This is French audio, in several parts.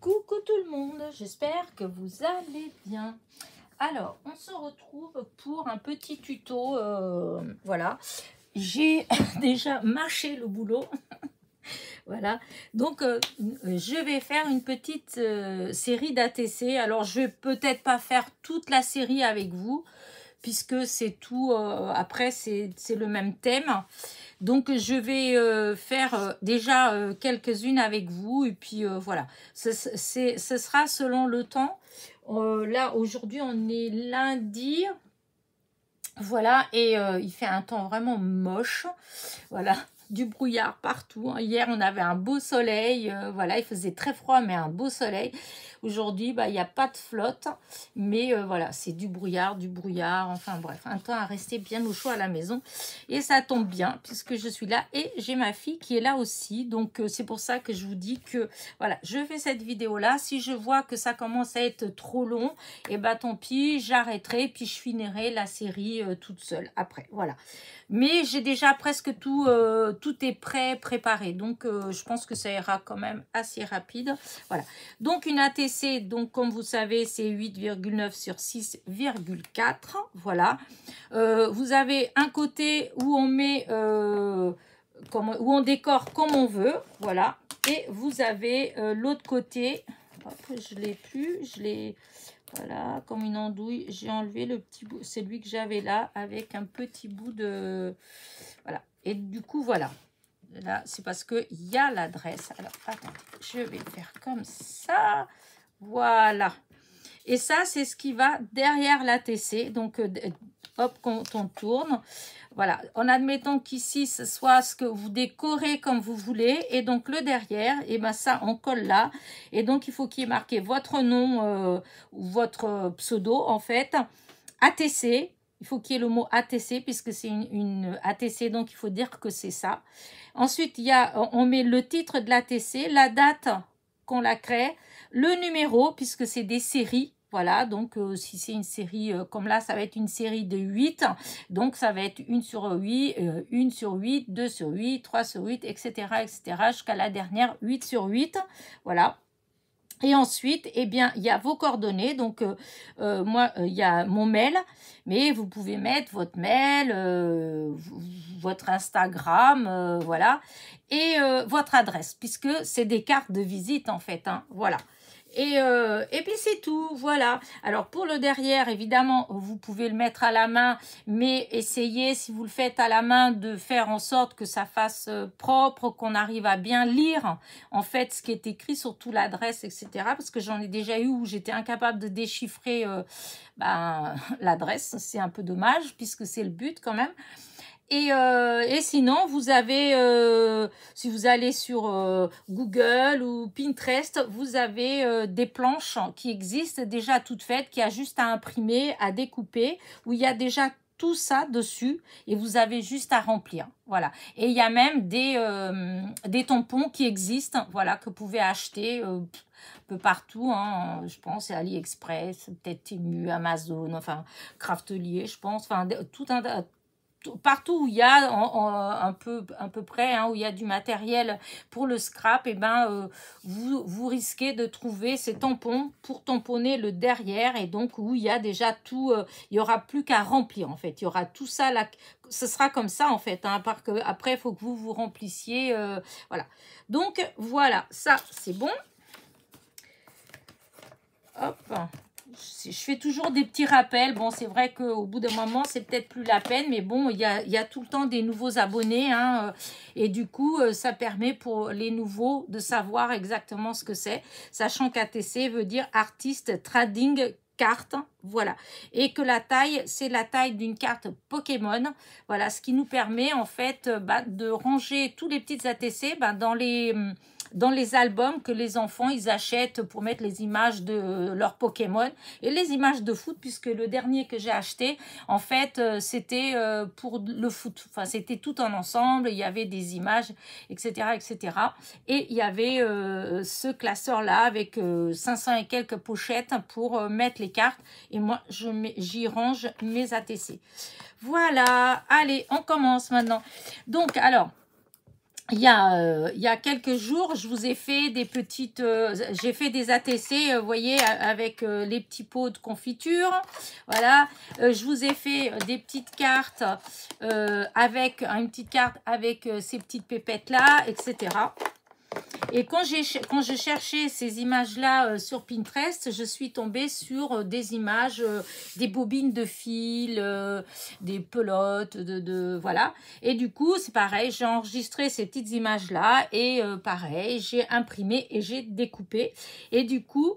Coucou tout le monde, j'espère que vous allez bien. Alors, on se retrouve pour un petit tuto, voilà. J'ai déjà mâché le boulot, voilà. Donc, je vais faire une petite série d'ATC. Alors, je vais peut-être pas faire toute la série avec vous, puisque c'est tout, après c'est le même thème. Donc je vais faire déjà quelques-unes avec vous et puis voilà, ce sera selon le temps. Là aujourd'hui on est lundi, voilà, et il fait un temps vraiment moche, voilà. Du brouillard partout. Hier, on avait un beau soleil. Voilà, il faisait très froid, mais un beau soleil. Aujourd'hui, bah, il n'y a pas de flotte. Mais voilà, c'est du brouillard. Enfin bref, un temps à rester bien au chaud à la maison. Et ça tombe bien, puisque je suis là. Et j'ai ma fille qui est là aussi. Donc, c'est pour ça que je vous dis que, voilà, je fais cette vidéo-là. Si je vois que ça commence à être trop long, et bah tant pis, j'arrêterai. Puis je finirai la série toute seule après. Voilà. Mais j'ai déjà presque tout, tout est prêt, préparé. Donc, je pense que ça ira quand même assez rapide. Voilà. Donc, une ATC, donc, comme vous savez, c'est 8,9 sur 6,4. Voilà. Vous avez un côté où on met, où on décore comme on veut. Voilà. Et vous avez l'autre côté. Hop, je ne l'ai plus. Je l'ai... Voilà, comme une andouille, j'ai enlevé le petit bout, celui que j'avais là, avec un petit bout de... Voilà, et du coup, voilà. Là, c'est parce qu'il y a l'adresse. Alors, attendez, je vais faire comme ça. Voilà. Et ça, c'est ce qui va derrière l'ATC. Donc, hop, quand on tourne. Voilà, en admettant qu'ici, ce soit ce que vous décorez comme vous voulez. Et donc, le derrière, et ben ça, on colle là. Et donc, il faut qu'il y ait marqué votre nom ou votre pseudo, en fait. ATC, il faut qu'il y ait le mot ATC, puisque c'est une ATC, donc il faut dire que c'est ça. Ensuite, on met le titre de l'ATC, la date qu'on la crée, le numéro, puisque c'est des séries. Voilà, donc si c'est une série comme là, ça va être une série de 8. Donc, ça va être 1 sur 8, 1 sur 8, 2 sur 8, 3 sur 8, etc. etc. jusqu'à la dernière 8 sur 8. Voilà. Et ensuite, eh bien, il y a vos coordonnées. Donc, moi, il y a mon mail. Mais vous pouvez mettre votre mail, votre Instagram, voilà. Et votre adresse, puisque c'est des cartes de visite, en fait. Hein, voilà. Et puis c'est tout, voilà. Alors pour le derrière, évidemment, vous pouvez le mettre à la main, mais essayez, si vous le faites à la main, de faire en sorte que ça fasse propre, qu'on arrive à bien lire, en fait, ce qui est écrit, surtout l'adresse, etc. Parce que j'en ai déjà eu où j'étais incapable de déchiffrer l'adresse. C'est un peu dommage, puisque c'est le but quand même. Et sinon, vous avez, si vous allez sur Google ou Pinterest, vous avez des planches qui existent déjà toutes faites, qui a juste à imprimer, à découper, où il y a déjà tout ça dessus et vous avez juste à remplir. Voilà. Et il y a même des tampons qui existent, voilà, que vous pouvez acheter un peu partout, hein, je pense, AliExpress, peut-être Temu, Amazon, enfin, Craftelier, je pense, enfin, tout un... Partout où il y a un peu près, hein, où il y a du matériel pour le scrap, et ben vous risquez de trouver ces tampons pour tamponner le derrière, et donc où il y a déjà tout, il y aura plus qu'à remplir en fait, il y aura tout ça là, ce sera comme ça en fait, hein, parce que après il faut que vous remplissiez, voilà. Donc voilà, ça c'est bon. Hop. Je fais toujours des petits rappels. Bon, c'est vrai qu'au bout d'un moment, c'est peut-être plus la peine. Mais bon, il y a tout le temps des nouveaux abonnés. Hein, et du coup, ça permet pour les nouveaux de savoir exactement ce que c'est. Sachant qu'ATC veut dire Artist Trading Carte. Voilà. Et que la taille, c'est la taille d'une carte Pokémon. Voilà. Ce qui nous permet, en fait, de ranger tous les petites ATC dans les albums que les enfants, ils achètent pour mettre les images de leurs Pokémon et les images de foot, puisque le dernier que j'ai acheté, en fait, c'était pour le foot. Enfin, c'était tout en ensemble, il y avait des images, etc., etc. Et il y avait ce classeur-là avec 500 et quelques pochettes pour mettre les cartes. Et moi, j'y range mes ATC. Voilà, allez, on commence maintenant. Donc, alors... il y a quelques jours, je vous ai fait des petites... j'ai fait des ATC, vous voyez, avec les petits pots de confiture. Voilà. Je vous ai fait des petites cartes avec une petite carte avec ces petites pépettes-là, etc. Et quand je cherchais ces images-là sur Pinterest, je suis tombée sur des images, des bobines de fil, des pelotes, voilà. Et du coup, c'est pareil, j'ai enregistré ces petites images-là et pareil, j'ai imprimé et j'ai découpé. Et du coup,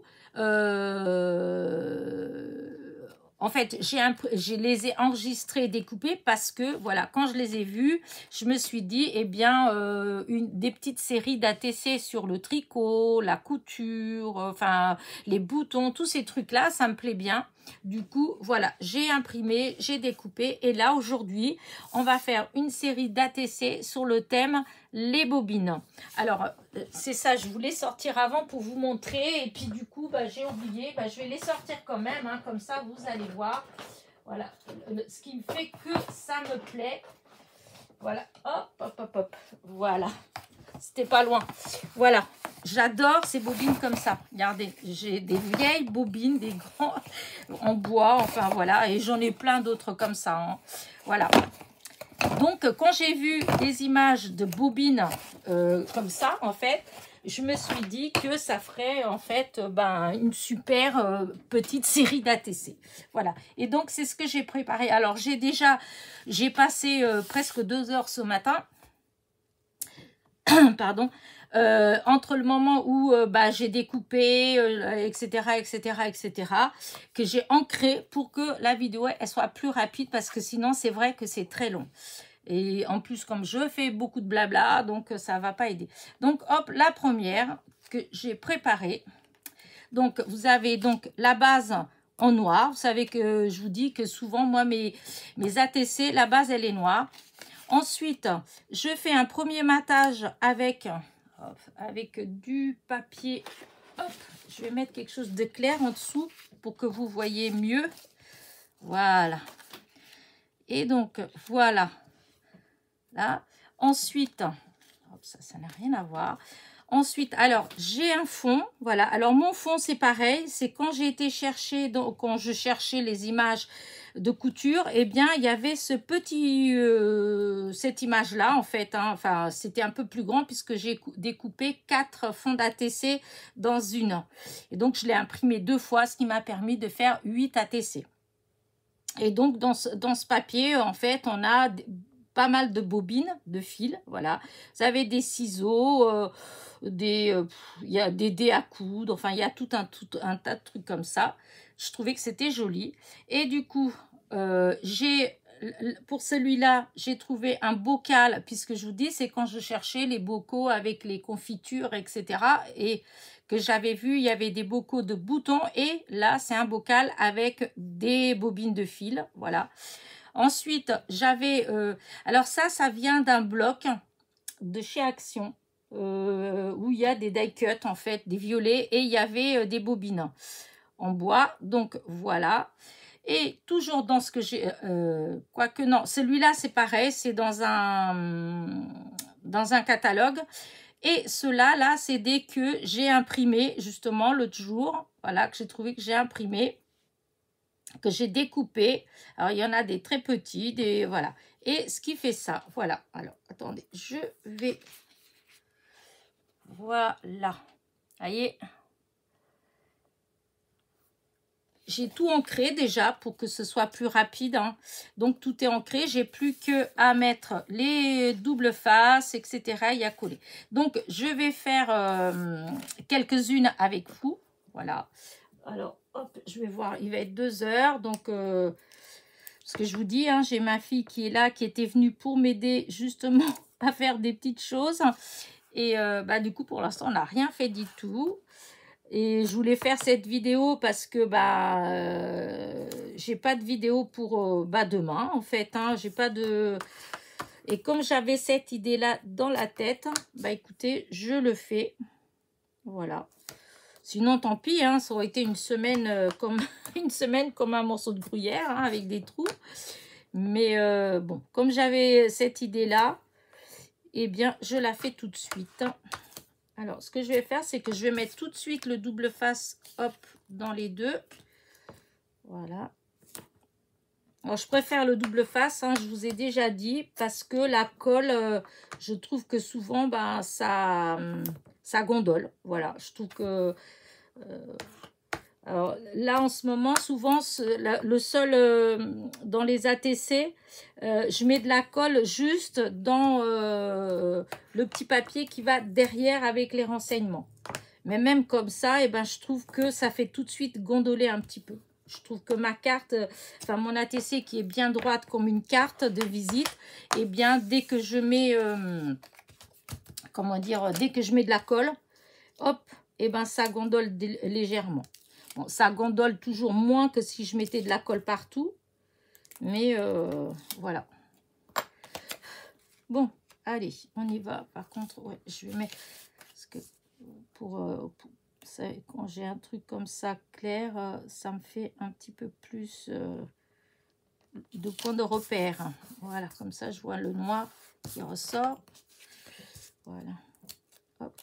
en fait, je les ai enregistrés et découpés parce que, voilà, quand je les ai vus, je me suis dit, eh bien, des petites séries d'ATC sur le tricot, la couture, enfin, les boutons, tous ces trucs-là, ça me plaît bien. Du coup, voilà, j'ai imprimé, j'ai découpé. Et là, aujourd'hui, on va faire une série d'ATC sur le thème les bobines. Alors, c'est ça, je voulais sortir avant pour vous montrer. Et puis, du coup, bah, j'ai oublié. Bah, je vais les sortir quand même, hein, comme ça, vous allez voir. Voilà, ce qui me fait que ça me plaît. Voilà, hop, hop, hop, hop. Voilà, c'était pas loin. Voilà, j'adore ces bobines comme ça. Regardez, j'ai des vieilles bobines, des grands en bois. Enfin, voilà, et j'en ai plein d'autres comme ça. Hein. Voilà. Donc, quand j'ai vu des images de bobines comme ça, en fait, je me suis dit que ça ferait, en fait, une super petite série d'ATC. Voilà. Et donc, c'est ce que j'ai préparé. Alors, j'ai passé presque 2 heures ce matin. Pardon. Entre le moment où j'ai découpé, etc., que j'ai ancré pour que la vidéo elle soit plus rapide parce que sinon, c'est vrai que c'est très long. Et en plus, comme je fais beaucoup de blabla, donc ça ne va pas aider. Donc, hop, la première que j'ai préparée. Donc, vous avez donc la base en noir. Vous savez que je vous dis que souvent, moi, mes ATC, la base, elle est noire. Ensuite, je fais un premier matage avec du papier. Hop, je vais mettre quelque chose de clair en dessous pour que vous voyez mieux. Voilà. Et donc, voilà. Là. Ensuite, hop, ça n'a rien à voir. Ensuite, alors, j'ai un fond. Voilà. Alors, mon fond, c'est pareil. C'est quand j'ai été chercher, donc, quand je cherchais les images de couture, eh bien, il y avait ce petit, cette image-là, en fait. Hein. Enfin, c'était un peu plus grand puisque j'ai découpé 4 fonds d'ATC dans une. Et donc, je l'ai imprimé 2 fois, ce qui m'a permis de faire 8 ATC. Et donc, dans ce papier, en fait, on a pas mal de bobines de fil, voilà. Vous avez des ciseaux, il y a des dés à coudre, enfin, il y a tout un tas de trucs comme ça. Je trouvais que c'était joli. Et du coup, pour celui-là, j'ai trouvé un bocal, puisque je vous dis, c'est quand je cherchais les bocaux avec les confitures, etc. Et que j'avais vu, il y avait des bocaux de boutons. Et là, c'est un bocal avec des bobines de fil, voilà. Ensuite, j'avais... alors ça vient d'un bloc de chez Action, où il y a des die cut, en fait, des violets, et il y avait des bobines en bois. Donc, voilà. Et toujours dans ce que j'ai... quoique non, celui-là, c'est pareil, c'est dans un catalogue. Et ceux-là, là, c'est des que j'ai imprimés, justement, l'autre jour. Voilà, que j'ai trouvé que j'ai imprimé, que j'ai découpé. Alors, il y en a des très petits, des voilà. Et ce qui fait ça, voilà. Alors, attendez, je vais... Voilà. Vous voyez, j'ai tout ancré déjà pour que ce soit plus rapide. Hein. Donc, tout est ancré. J'ai plus que à mettre les doubles faces, etc. et à coller. Donc, je vais faire quelques-unes avec vous. Voilà. Alors, hop, je vais voir. Il va être 2 heures. Donc, parce que je vous dis, hein, j'ai ma fille qui est là, qui était venue pour m'aider justement à faire des petites choses. Et du coup, pour l'instant, on n'a rien fait du tout. Et je voulais faire cette vidéo parce que j'ai pas de vidéo pour demain, en fait. Hein, j'ai pas de... Et comme j'avais cette idée-là dans la tête, écoutez, je le fais. Voilà. Sinon, tant pis, hein, ça aurait été une semaine comme un morceau de gruyère, hein, avec des trous. Mais bon, comme j'avais cette idée-là, eh bien, je la fais tout de suite. Alors, ce que je vais faire, c'est que je vais mettre tout de suite le double face, hop, dans les deux. Voilà. Alors, je préfère le double face, hein, je vous ai déjà dit, parce que la colle, je trouve que souvent, ben, ça gondole. Voilà, je trouve que... alors, là, en ce moment, souvent, le seul, dans les ATC, je mets de la colle juste dans le petit papier qui va derrière avec les renseignements. Mais même comme ça, eh ben, je trouve que ça fait tout de suite gondoler un petit peu. Je trouve que ma carte, enfin mon ATC qui est bien droite comme une carte de visite, eh bien, dès que je mets, comment dire, dès que je mets de la colle, hop, eh ben, ça gondole légèrement. Bon, ça gondole toujours moins que si je mettais de la colle partout. Mais voilà. Bon, allez, on y va. Par contre, ouais, je vais mettre... Parce que pour ça, quand j'ai un truc comme ça clair, ça me fait un petit peu plus de points de repère. Voilà, comme ça, je vois le noir qui ressort. Voilà. Hop.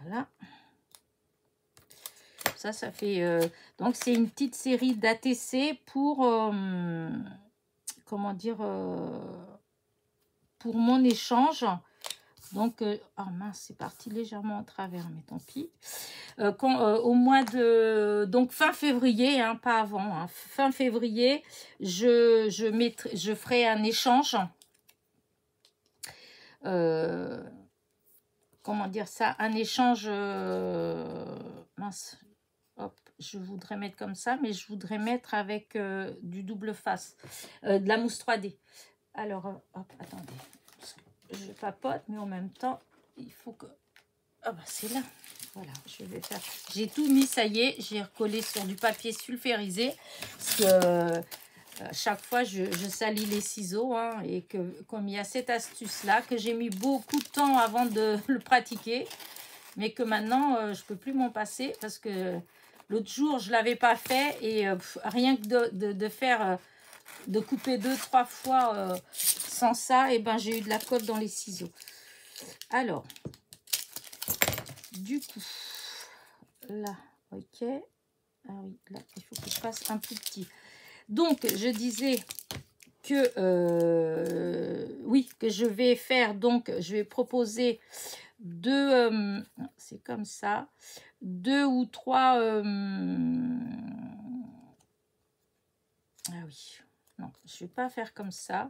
Voilà. Ça fait... donc, c'est une petite série d'ATC pour... comment dire... pour mon échange. Donc, oh mince, c'est parti légèrement en travers, mais tant pis. Au mois de... Donc, fin février, hein, pas avant. Hein, fin février, je ferai un échange. Comment dire ça? Un échange... mince. Hop, je voudrais mettre comme ça, mais je voudrais mettre avec du double face. De la mousse 3D. Alors, hop, attendez. Je papote, mais en même temps, il faut que... Ah bah c'est là. Voilà, je vais faire... J'ai tout mis, ça y est. J'ai recollé sur du papier sulfurisé. Parce que chaque fois, je salis les ciseaux. Hein, et que comme il y a cette astuce-là, que j'ai mis beaucoup de temps avant de le pratiquer. Mais que maintenant, je ne peux plus m'en passer. Parce que l'autre jour, je ne l'avais pas fait. Et rien que de faire... de couper 2-3 fois sans ça, et ben j'ai eu de la colle dans les ciseaux. Alors, du coup, là, ok. Ah oui, là, il faut que je fasse un plus petit. Donc, je disais que, oui, que je vais faire, donc, je vais proposer deux, c'est comme ça, 2 ou 3, ah oui, non, je vais pas faire comme ça.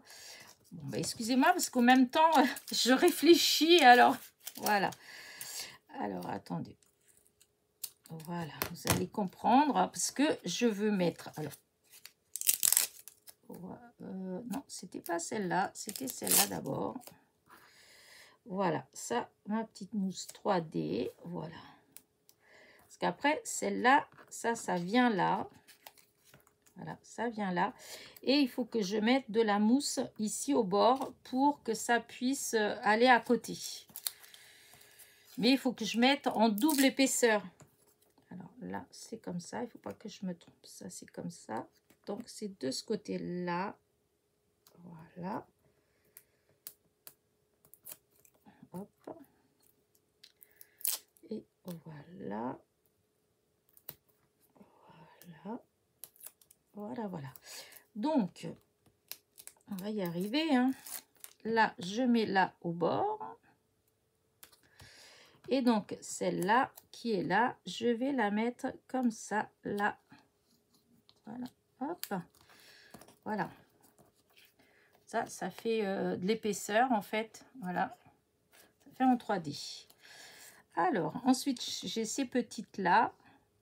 Bon, bah, excusez-moi, parce qu'en même temps, je réfléchis, alors, voilà. Alors, attendez. Voilà, vous allez comprendre, parce que je veux mettre, alors, non, c'était pas celle-là, c'était celle-là d'abord. Voilà, ça, ma petite mousse 3D, voilà. Parce qu'après, celle-là, ça vient là. Voilà, ça vient là. Et il faut que je mette de la mousse ici au bord pour que ça puisse aller à côté. Mais il faut que je mette en double épaisseur. Alors là, c'est comme ça. Il ne faut pas que je me trompe. Ça, c'est comme ça. Donc, c'est de ce côté-là. Voilà. Hop. Et voilà. Voilà. Voilà, voilà. Donc, on va y arriver. Hein. Là, je mets là au bord. Et donc, celle-là qui est là, je vais la mettre comme ça, là. Voilà. Hop. Voilà. Ça fait de l'épaisseur, en fait. Voilà. Ça fait en 3D. Alors, ensuite, j'ai ces petites-là.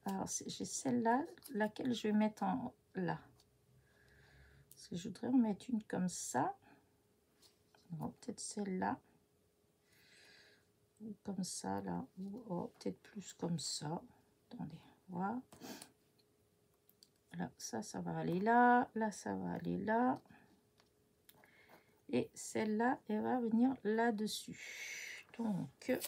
Alors, j'ai celle-là, laquelle je vais mettre en là. Parce que je voudrais en mettre une comme ça. Peut-être celle-là. Ou comme ça, là. Ou peut-être plus comme ça. Attendez, voilà. Là, ça va aller là. Là, ça va aller là. Et celle-là, elle va venir là-dessus. Donc...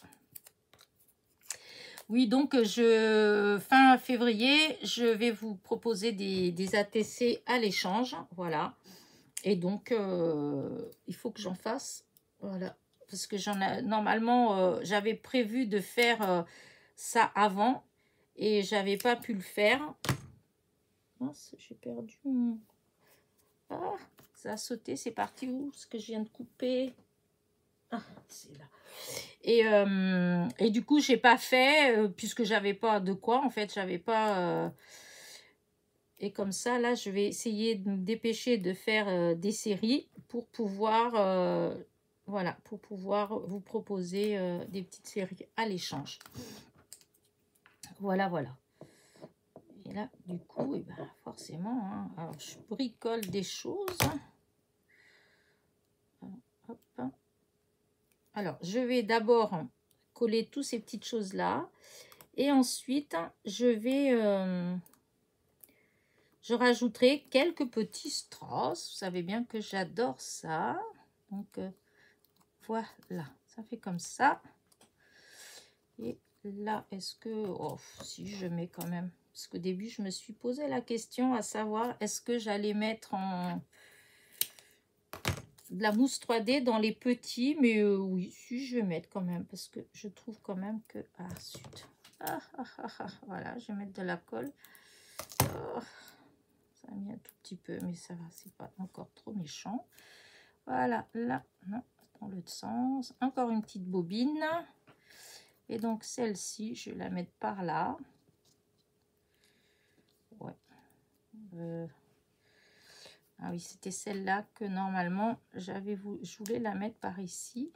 oui, donc fin février, je vais vous proposer des ATC à l'échange, voilà. Et donc, il faut que j'en fasse. Voilà. Parce que normalement, j'avais prévu de faire ça avant. Et j'avais pas pu le faire. Mince, j'ai perdu mon... Ah, ça a sauté, c'est parti où? Ce que je viens de couper. Ah, c'est là. Et du coup, j'ai pas fait, puisque j'avais pas de quoi, en fait, j'avais pas... Et comme ça, là, je vais essayer de me dépêcher de faire des séries pour pouvoir... voilà, pour pouvoir vous proposer des petites séries à l'échange. Voilà, voilà. Et là, du coup, eh ben, forcément, hein, alors je bricole des choses. Hop. Alors, je vais d'abord coller toutes ces petites choses-là. Et ensuite, je rajouterai quelques petits strass. Vous savez bien que j'adore ça. Donc, voilà. Ça fait comme ça. Et là, est-ce que... Oh, si, je mets quand même... Parce qu'au début, je me suis posé la question à savoir est-ce que j'allais mettre de la mousse 3D dans les petits. Mais oui, si, je vais mettre quand même. Parce que je trouve quand même que... Ah, zut. Voilà, je vais mettre de la colle. Oh, ça a mis un tout petit peu, mais ça va, c'est pas encore trop méchant. Voilà, là, non, dans l'autre sens. Encore une petite bobine. Et donc, celle-ci, je vais la mettre par là. Ouais. Ah oui, c'était celle-là que normalement, je voulais la mettre par ici.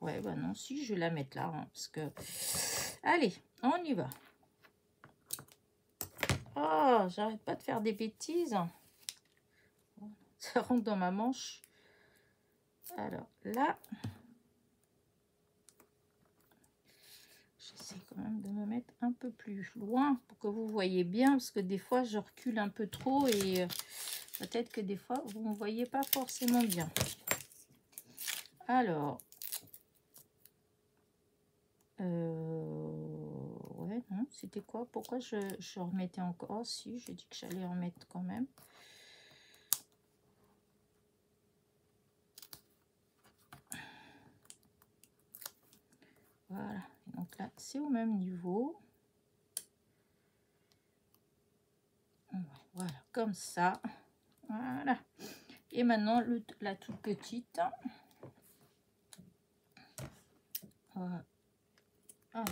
Ouais, bah non, si, je vais la mettre là. Hein, parce que... Allez, on y va. Oh, j'arrête pas de faire des bêtises. Ça rentre dans ma manche. Alors, là... J'essaie quand même de me mettre un peu plus loin pour que vous voyez bien. Parce que des fois, je recule un peu trop et... peut-être que des fois, vous ne me voyez pas forcément bien. Alors. Ouais, non, c'était quoi? Pourquoi je remettais encore? Oh, si, j'ai dit que j'allais en mettre quand même. Voilà. Donc là, c'est au même niveau. Voilà, comme ça. Voilà. Et maintenant, la toute petite. Voilà. Voilà.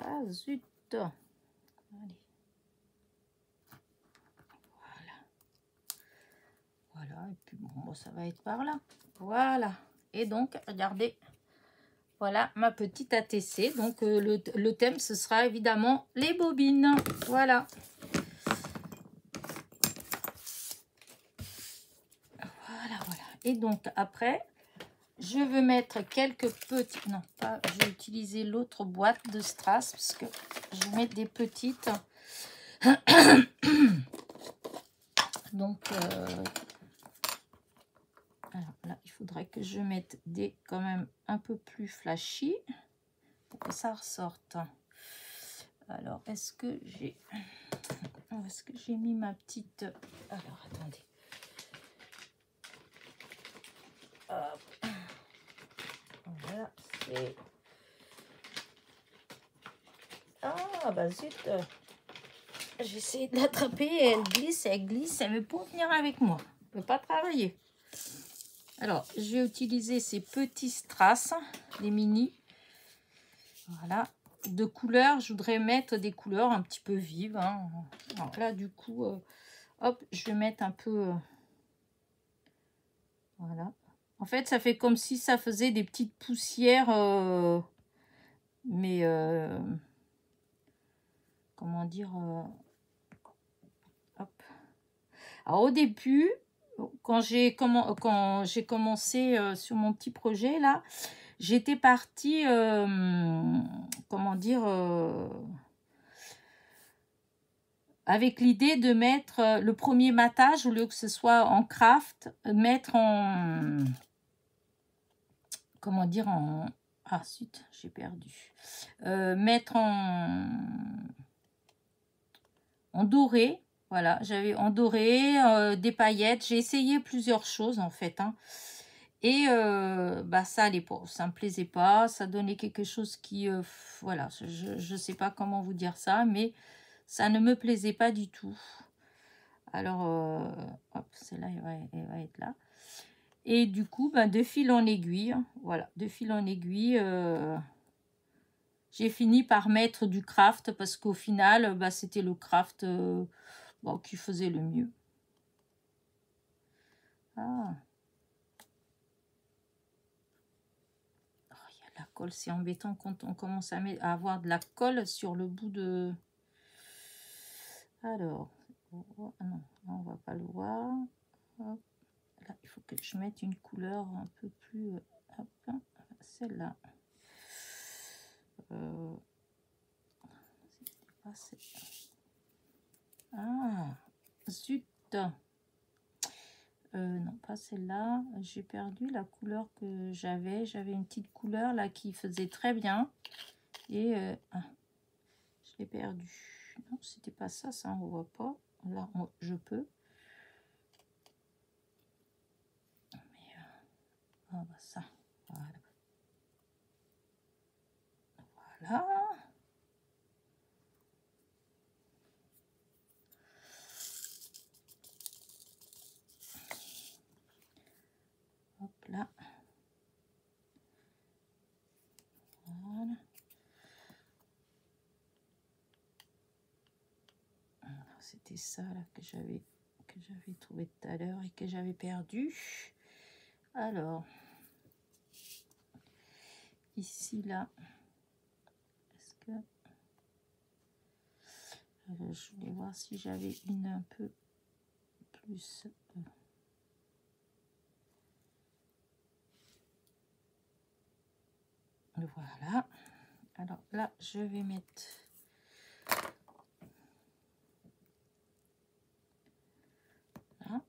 Ah, zut. Allez. Voilà. Et puis bon, ça va être par là. Voilà. Et donc, regardez. Voilà ma petite ATC. Donc, le thème, ce sera évidemment les bobines. Voilà. Voilà. Et donc, après, je veux mettre quelques petits... Non, pas... Je vais utiliser l'autre boîte de strass parce que je vais mettre des petites. Donc, alors là, il faudrait que je mette des quand même un peu plus flashy pour que ça ressorte. Alors, est-ce que j'ai mis ma petite... Alors, attendez. Hop. Voilà, c'est... Ah, bah zut. J'ai essayé de l'attraper et elle glisse, elle ne veut pas venir avec moi. Elle ne veut pas travailler. Alors, je vais utiliser ces petits strass, les mini. Voilà. De couleurs, je voudrais mettre des couleurs un petit peu vives. Hein. Alors là, du coup, hop, je vais mettre un peu... voilà. En fait, ça fait comme si ça faisait des petites poussières. Mais... comment dire... hop. Alors, au début... Quand j'ai commencé sur mon petit projet, là, j'étais partie, comment dire, avec l'idée de mettre le premier matage, au lieu que ce soit en craft, mettre en... comment dire, en... Ah, zut, j'ai perdu. Mettre en doré. Voilà, j'avais en doré, des paillettes. J'ai essayé plusieurs choses, en fait. Hein. Et bah, ça allait pas. Ça me plaisait pas. Ça donnait quelque chose qui... voilà, je sais pas comment vous dire ça, mais ça ne me plaisait pas du tout. Alors, hop, celle-là, elle va être là. Et du coup, ben, de fil en aiguille, voilà, de fil en aiguille, j'ai fini par mettre du craft parce qu'au final, bah, c'était le craft bon, qui faisait le mieux. Ah. Oh, il y a de la colle, c'est embêtant quand on commence à avoir de la colle sur le bout de... Alors, oh, non, on va pas le voir. Hop. Là, il faut que je mette une couleur un peu plus... hop, celle-là. Ah, zut. Non, pas celle-là. J'ai perdu la couleur que j'avais. J'avais une petite couleur là qui faisait très bien. Et je l'ai perdu. Non, c'était pas ça, ça on voit pas. Là, je peux. Mais ah, bah, ça, voilà. Voilà. Hop là. Voilà. C'était ça là que j'avais trouvé tout à l'heure et que j'avais perdu. Alors, ici là, est-ce que je voulais voir si j'avais une un peu plus. Voilà. Alors là, je vais mettre là.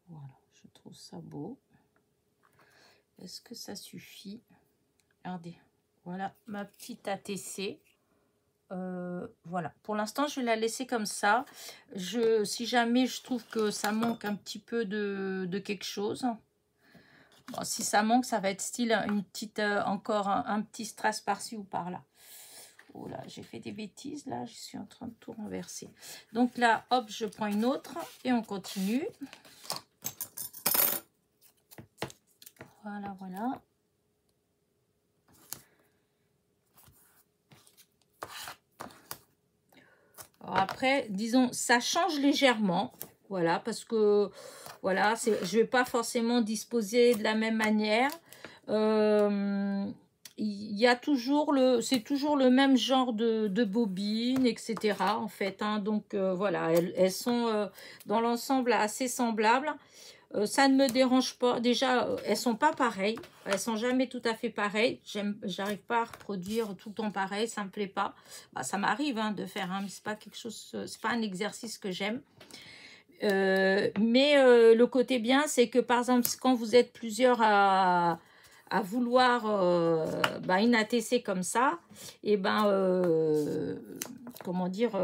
Voilà, je trouve ça beau. Est-ce que ça suffit? Regardez, voilà ma petite ATC. Voilà, pour l'instant, je vais la laisser comme ça. Si jamais je trouve que ça manque un petit peu de quelque chose, bon, si ça manque, ça va être style une petite, encore un petit strass par-ci ou par-là. Oh là, j'ai fait des bêtises, là, je suis en train de tout renverser. Donc là, hop, je prends une autre et on continue. Voilà, voilà. Alors après, disons, ça change légèrement. Voilà, parce que, voilà, je ne vais pas forcément disposer de la même manière. Il y a toujours c'est toujours le même genre de bobines, etc. en fait. Hein. Donc, voilà, elles sont dans l'ensemble assez semblables. Ça ne me dérange pas. Déjà, elles sont pas pareilles. Elles sont jamais tout à fait pareilles. J'arrive pas à reproduire tout le temps pareil. Ça me plaît pas. Bah, ça m'arrive hein, de faire. Hein, mais c'est pas quelque chose. C'est pas un exercice que j'aime. Mais le côté bien, c'est que par exemple, quand vous êtes plusieurs à vouloir bah, une ATC comme ça, et ben comment dire,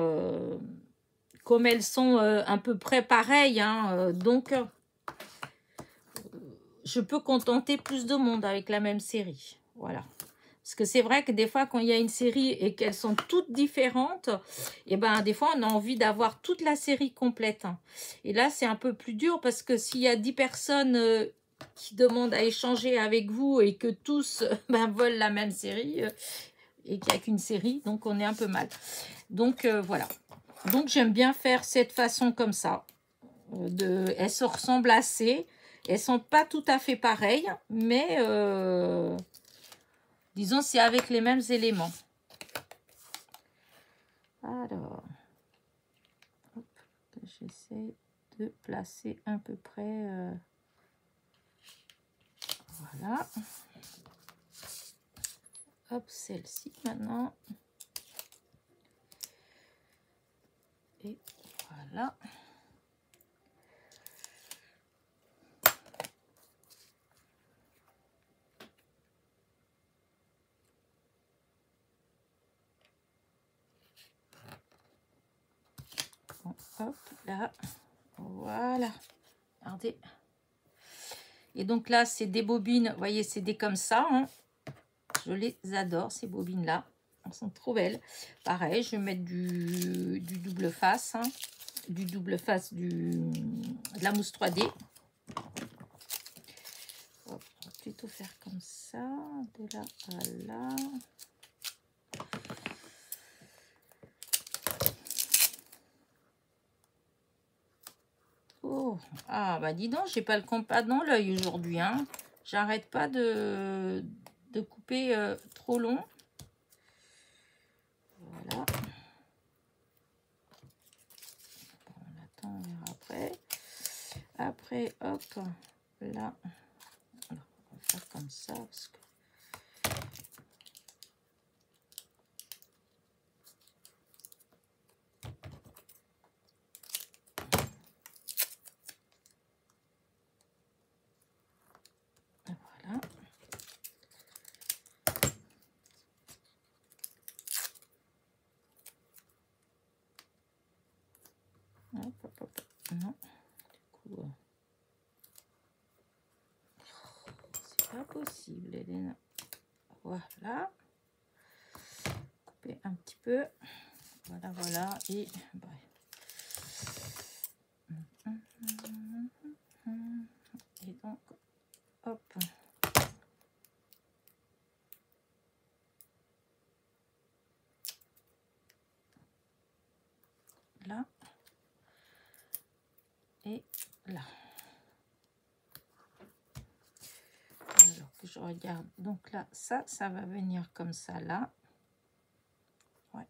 comme elles sont à peu près pareilles, hein, donc je peux contenter plus de monde avec la même série. Voilà. Parce que c'est vrai que des fois, quand il y a une série et qu'elles sont toutes différentes, et ben des fois, on a envie d'avoir toute la série complète. Et là, c'est un peu plus dur parce que s'il y a 10 personnes qui demandent à échanger avec vous et que tous ben, veulent la même série et qu'il n'y a qu'une série, donc on est un peu mal. Donc, voilà. Donc, j'aime bien faire cette façon comme ça. Elles se ressemblent assez. Elles sont pas tout à fait pareilles, mais disons c'est avec les mêmes éléments. Alors, j'essaie de placer à peu près. Voilà. Hop, celle-ci maintenant. Et voilà. hop, là, voilà, regardez. Et donc là, c'est des bobines, vous voyez, c'est des comme ça, hein. Je les adore, ces bobines-là. Elles sont trop belles. Pareil, je vais mettre du double face, hein. Du double face, de la mousse 3D. Hop, on va plutôt faire comme ça, de là à là. Oh, ah bah dis donc, j'ai pas le compas dans l'œil aujourd'hui, hein. J'arrête pas de couper trop long. Voilà. On attend, on verra après. Après, hop, là, on va faire comme ça parce que voilà. Hop, hop, hop. Non, du coup, c'est pas possible, Hélène. Voilà. Couper un petit peu. Voilà, voilà. Et bah, et donc, hop. Là. Et là. Alors que je regarde. Donc là, ça va venir comme ça, là. Ouais.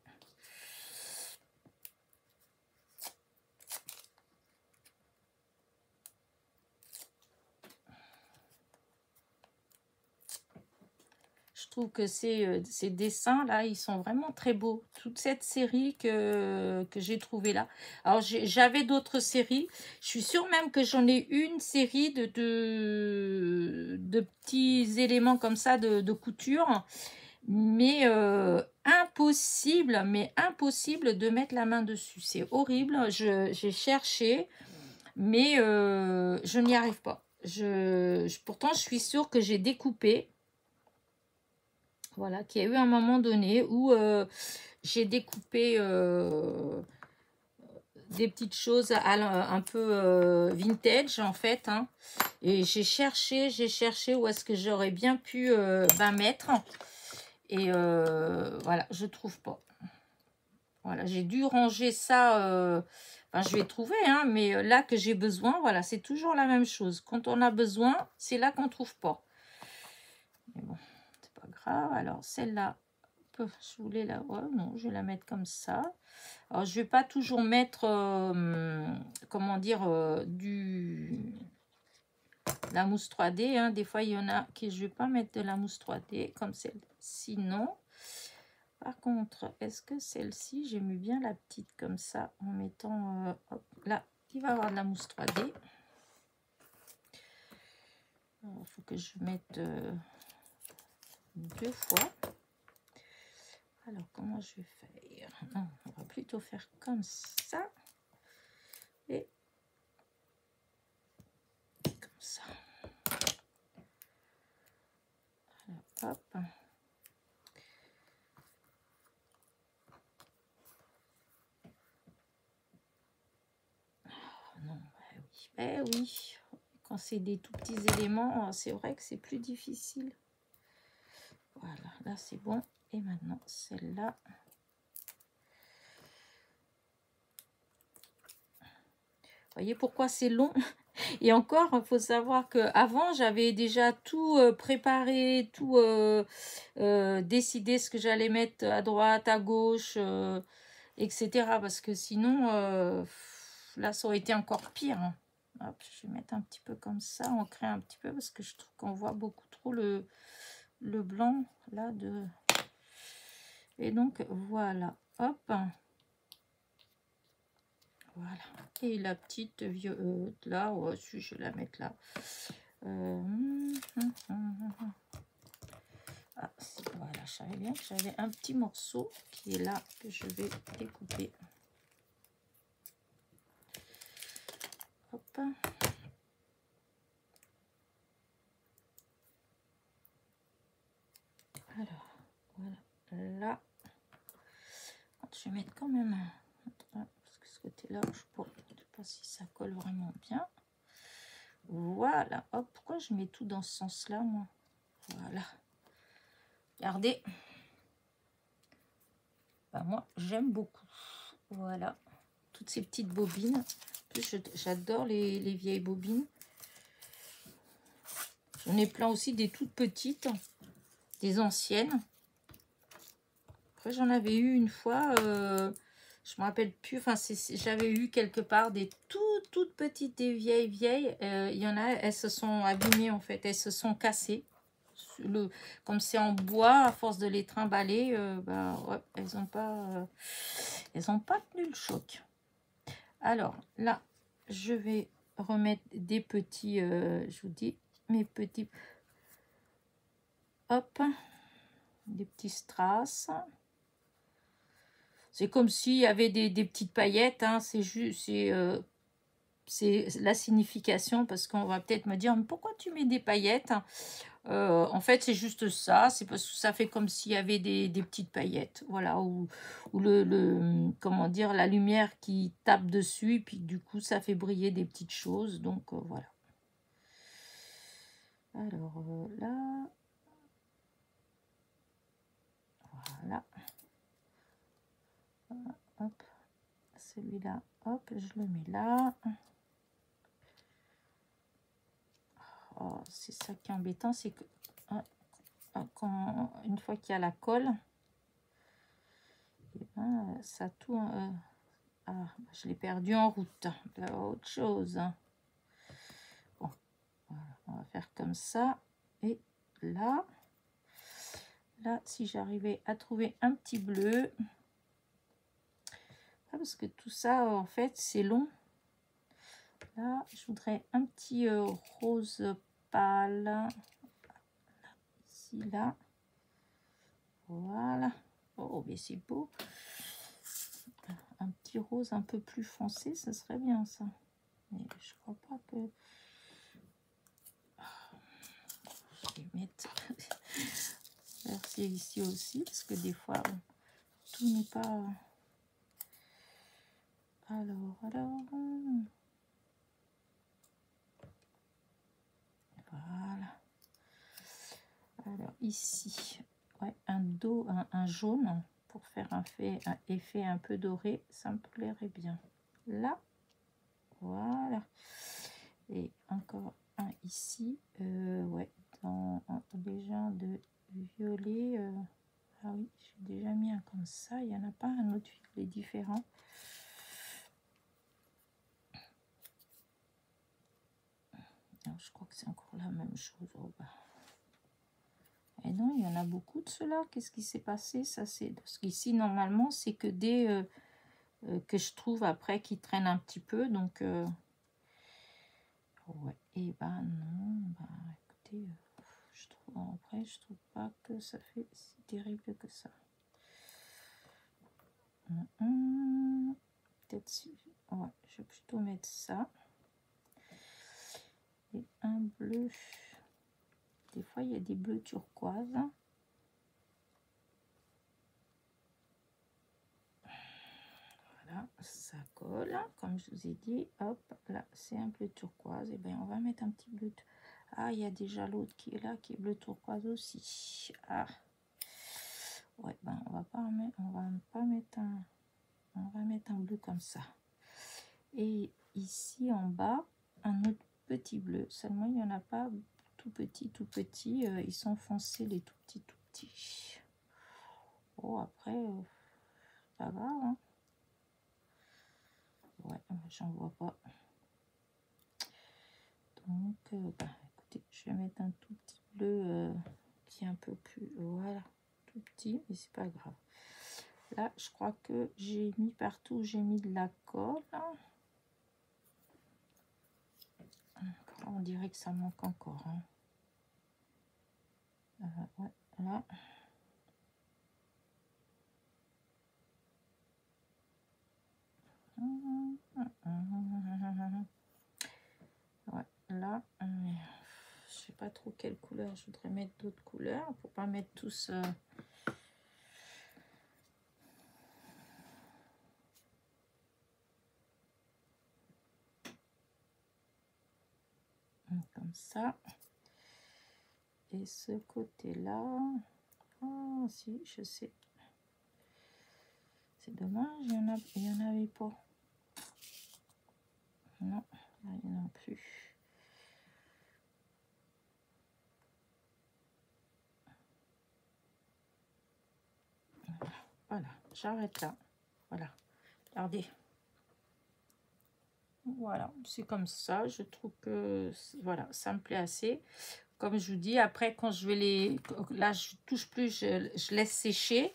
Je trouve que ces dessins là, ils sont vraiment très beaux. Toute cette série que j'ai trouvée là. Alors j'avais d'autres séries. Je suis sûre même que j'en ai une série de petits éléments comme ça de couture. Mais impossible de mettre la main dessus. C'est horrible. J'ai cherché, mais je n'y arrive pas. Pourtant, je suis sûre que j'ai découpé. Voilà, qu'il y a eu un moment donné où j'ai découpé des petites choses un peu vintage en fait, hein. Et j'ai cherché où est-ce que j'aurais bien pu mettre. Et voilà, je trouve pas. Voilà, j'ai dû ranger ça. Enfin, je vais trouver, hein, mais là que j'ai besoin, voilà, c'est toujours la même chose. Quand on a besoin, c'est là qu'on trouve pas. Mais bon, c'est pas grave. Alors, celle-là, je voulais la... Ouais, non, je vais la mettre comme ça. Alors, je vais pas toujours mettre, comment dire, la mousse 3D. Hein. Des fois, il y en a qui je vais pas mettre de la mousse 3D comme celle-ci, non. Par contre, est-ce que celle-ci, j'aime bien la petite comme ça, en mettant, hop, là, il va avoir de la mousse 3D. Il faut que je mette 2 fois. Alors, comment je vais faire? Non, on va plutôt faire comme ça. Et comme ça. Alors, hop. Non, oui. Quand c'est des tout petits éléments, c'est vrai que c'est plus difficile. Voilà, là c'est bon. Et maintenant, celle-là. Vous voyez pourquoi c'est long? Et encore, il faut savoir qu'avant, j'avais déjà tout préparé, tout décidé ce que j'allais mettre à droite, à gauche, etc. Parce que sinon, là, ça aurait été encore pire. Hein. Hop, je vais mettre un petit peu comme ça, ancrer un petit peu, parce que je trouve qu'on voit beaucoup trop le blanc, là, de... Et donc, voilà, hop. Voilà. Et la petite là, oh, je vais la mettre là. Ah, voilà, je savais bien que j'avais un petit morceau qui est là, que je vais découper. Alors, voilà, là. Je vais mettre quand même, parce que ce côté-là, je ne sais pas si ça colle vraiment bien. Voilà, hop, pourquoi je mets tout dans ce sens-là, moi? Voilà. Regardez. Ben, moi, j'aime beaucoup. Voilà. Toutes ces petites bobines. En plus, j'adore les vieilles bobines. J'en ai plein aussi des toutes petites, des anciennes. Après, j'en avais eu une fois, je me rappelle plus, enfin, j'avais eu quelque part des toutes petites, des vieilles. Il y en a, elles se sont abîmées en fait, elles se sont cassées. Comme c'est en bois, à force de les trimballer, bah, ouais, elles n'ont pas tenu le choc. Alors là, je vais remettre des petits, je vous dis, mes petits, hop, des petits strass. C'est comme s'il y avait des petites paillettes, hein. C'est juste, c'est la signification, parce qu'on va peut-être me dire, mais pourquoi tu mets des paillettes? En fait, c'est juste ça, c'est parce que ça fait comme s'il y avait des petites paillettes, voilà, ou comment dire, la lumière qui tape dessus, et puis du coup, ça fait briller des petites choses, donc voilà. Alors là, voilà, hop, celui-là, hop, je le mets là. Oh, c'est ça qui est embêtant, c'est que une fois qu'il y a la colle, et ben, ça tourne. Je l'ai perdu en route. Là, autre chose. Bon, voilà, on va faire comme ça. Et là, si j'arrivais à trouver un petit bleu, parce que tout ça, en fait, c'est long. Là, je voudrais un petit rose pâle. Ici, là. Voilà. Oh, mais c'est beau. Un petit rose un peu plus foncé, ça serait bien, ça. Mais je crois pas que... Je vais mettre... Merci ici aussi, parce que des fois, tout n'est pas... Alors... Voilà. Alors, ici, ouais, un jaune, pour faire un effet un peu doré, ça me plairait bien. Là, voilà. Et encore un ici, ouais, déjà de violet. Ah oui, j'ai déjà mis un comme ça. Il n'y en a pas un autre violet différent. Alors, je crois que c'est encore la même chose. Oh, bah. Et non, il y en a beaucoup de ceux-là. Qu'est-ce qui s'est passé? Ça, c'est parce qu'ici, normalement, c'est que des que je trouve après qui traînent un petit peu. Donc, ouais. Et ben non, bah écoutez, je trouve après, je trouve pas que ça fait si terrible que ça. Peut-être si, ouais, je vais plutôt mettre ça. Et un bleu. Des fois, il y a des bleus turquoise. Voilà, ça colle. Comme je vous ai dit, hop, là, c'est un bleu turquoise. Et bien, on va mettre un petit bleu. Ah, il y a déjà l'autre qui est là, qui est bleu turquoise aussi. Ah, ouais, ben, on va pas mettre un bleu comme ça. Et ici en bas, un autre petit bleu. Seulement, il n'y en a pas tout petit. Ils sont foncés, les tout petits. Oh, après, pas grave, hein. Ouais, j'en vois pas. Donc, bah, écoutez, je vais mettre un tout petit bleu qui est un peu plus, voilà, tout petit, mais c'est pas grave. Là, je crois que j'ai mis partout, j'ai mis de la colle. On dirait que ça manque encore. Hein. Ouais, là. pas trop quelle couleur. Je voudrais mettre d'autres couleurs pour pas mettre tous... Comme ça. Et ce côté-là... Ah, si, je sais. C'est dommage, il y en avait pas. Non, là, il n'y en a plus. Voilà, j'arrête là. Voilà, regardez. Voilà, c'est comme ça. Je trouve que voilà, ça me plaît assez. Comme je vous dis, après, quand je vais les... Là, je touche plus, je laisse sécher.